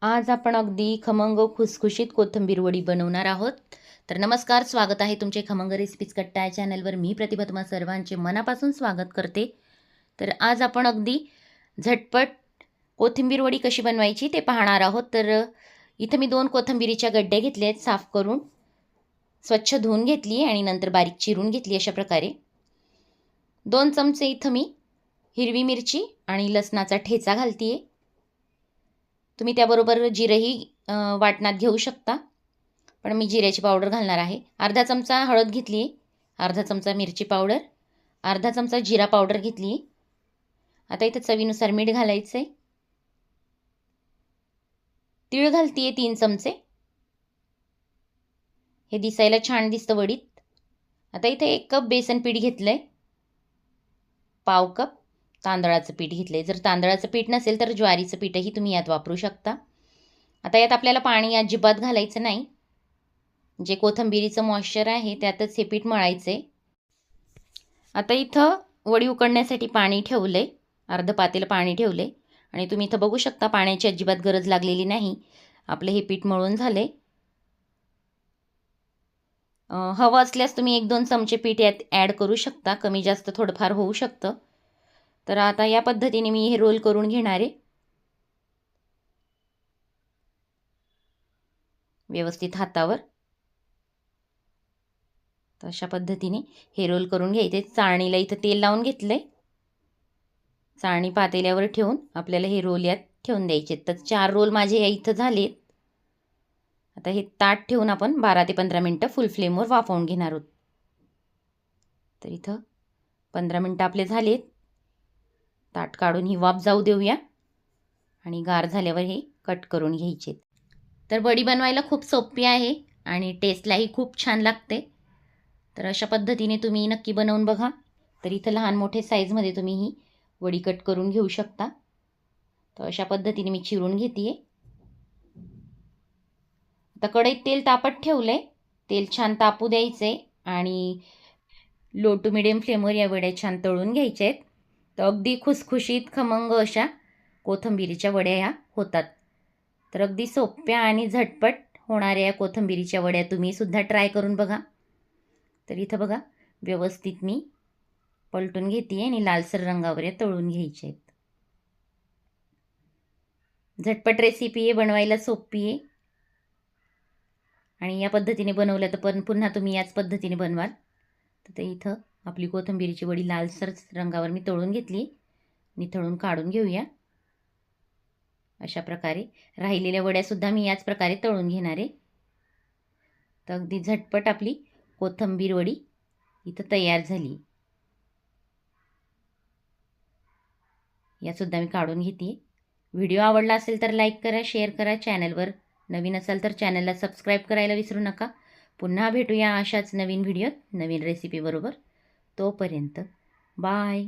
आज आपण अगदी खमंग खुसखुशीत कोथिंबीर वडी बनवणार आहोत. तर नमस्कार, स्वागत आहे तुमचे खमंग रेसिपीज कट्टा या चॅनलवर. मी प्रतिभा तुम्हा सर्वांचे मनापासून स्वागत करते. तर आज आपण अगदी झटपट कोथिंबीर वडी कशी बनवायची ते पाहणार आहोत. तर इथं मी 2 कोथिंबीरीच्या गड्ड्या घेतल्या आहेत, साफ करून स्वच्छ धुवून घेतली आणि नंतर बारीक चिरून घेतली. अशा प्रकारे 2 चमचे इथं मी हिरवी मिरची आणि लसणाचा ठेचा घालते. तुम्ही त्याबरोबर जिरंही वाटणात घेऊ शकता, पण मी जिऱ्याची पावडर घालणार आहे. अर्धा चमचा हळद घेतली, अर्धा चमचा मिरची पावडर, अर्धा चमचा जिरा पावडर घेतली. आता इथं चवीनुसार मीठ घालायचं आहे. तीळ घालते 3 चमचे, हे दिसायला छान दिसतं वडीत. आता इथे 1 कप बेसन पीठ घेतलं आहे, पाव कप तांदळाचं पीठ घेतलं आहे. जर तांदळाचं पीठ नसेल तर ज्वारीचं पीठही तुम्ही यात वापरू शकता. आता यात आपल्याला पाणी अजिबात घालायचं नाही. जे कोथिंबीरीचं मॉइश्चर आहे त्यातच हे पीठ मळायचं आहे. आता इथं वडी उकडण्यासाठी पाणी ठेवलं आहे, अर्ध पातेलं पाणी ठेवलं आहे आणि तुम्ही इथं बघू शकता पाण्याची अजिबात गरज लागलेली नाही. आपलं हे पीठ मळून झालं आहे. हवं असल्यास तुम्ही 1-2 चमचे पीठ यात ॲड करू शकता, कमी जास्त थोडंफार होऊ शकतं. तर आता या पद्धतीने मी हे रोल करून घेणार आहे. व्यवस्थित हातावर तर अशा पद्धतीने हे रोल करून घ्यायचे. चाळणीला इथं तेल लावून घेतलं आहे. चाळणी पातेल्यावर ठेवून आपल्याला हे रोल यात ठेवून द्यायचे. तर 4 रोल माझे या इथं झालेत. आता हे ताट ठेवून आपण 12 ते 15 मिनटं फुल फ्लेमवर वाफवून घेणार आहोत. तर इथं 15 मिनटं आपले झालेत. ताट काढून ही वाफ जाऊ देऊया आणि गार झाल्यावर हे कट करून घ्यायचे. तर वडी बनवायला खूप सोपी आहे आणि टेस्टलाही खूप छान लागते. तर अशा पद्धतीने तुम्ही नक्की बनवून बघा. तर इथं लहान मोठे साईजमध्ये तुम्ही ही वडी कट करून घेऊ शकता. तर अशा पद्धतीने मी चिरून घेते. आता कढईत तेल तापत ठेवलं आहे. तेल छान तापू द्यायचं आहे आणि लो टू मिडियम फ्लेमवर या वड्या छान तळून घ्यायच्या आहेत. तर अगदी खुसखुशीत खमंग अशा कोथिंबीरीच्या वड्या ह्या होतात. तर अगदी सोप्या आणि झटपट होणाऱ्या या कोथिंबीरीच्या वड्या तुम्हीसुद्धा ट्राय करून बघा. तर इथं बघा व्यवस्थित मी पलटून घेते आणि लालसर रंगावर या तळून घ्यायचे आहेत. झटपट रेसिपी आहे, बनवायला सोपी आहे आणि या पद्धतीने बनवलं तर पण पुन्हा तुम्ही याच पद्धतीने बनवाल. तर ते इथं आपली कोथिंबीरीची वडी लालसर रंगावर मी तळून घेतली. निथळून काढून घेऊया. अशा प्रकारे राहिलेल्या वड्यासुद्धा मी याच प्रकारे तळून घेणार आहे. तर अगदी झटपट आपली कोथिंबीर वडी इथं तयार झाली. यासुद्धा मी काढून घेते. व्हिडिओ आवडला असेल तर लाईक करा, शेअर करा. चॅनलवर नवीन असाल तर चॅनलला सबस्क्राईब करायला विसरू नका. पुन्हा भेटूया अशाच नवीन व्हिडिओत नवीन रेसिपीबरोबर. तोपर्यंत बाय.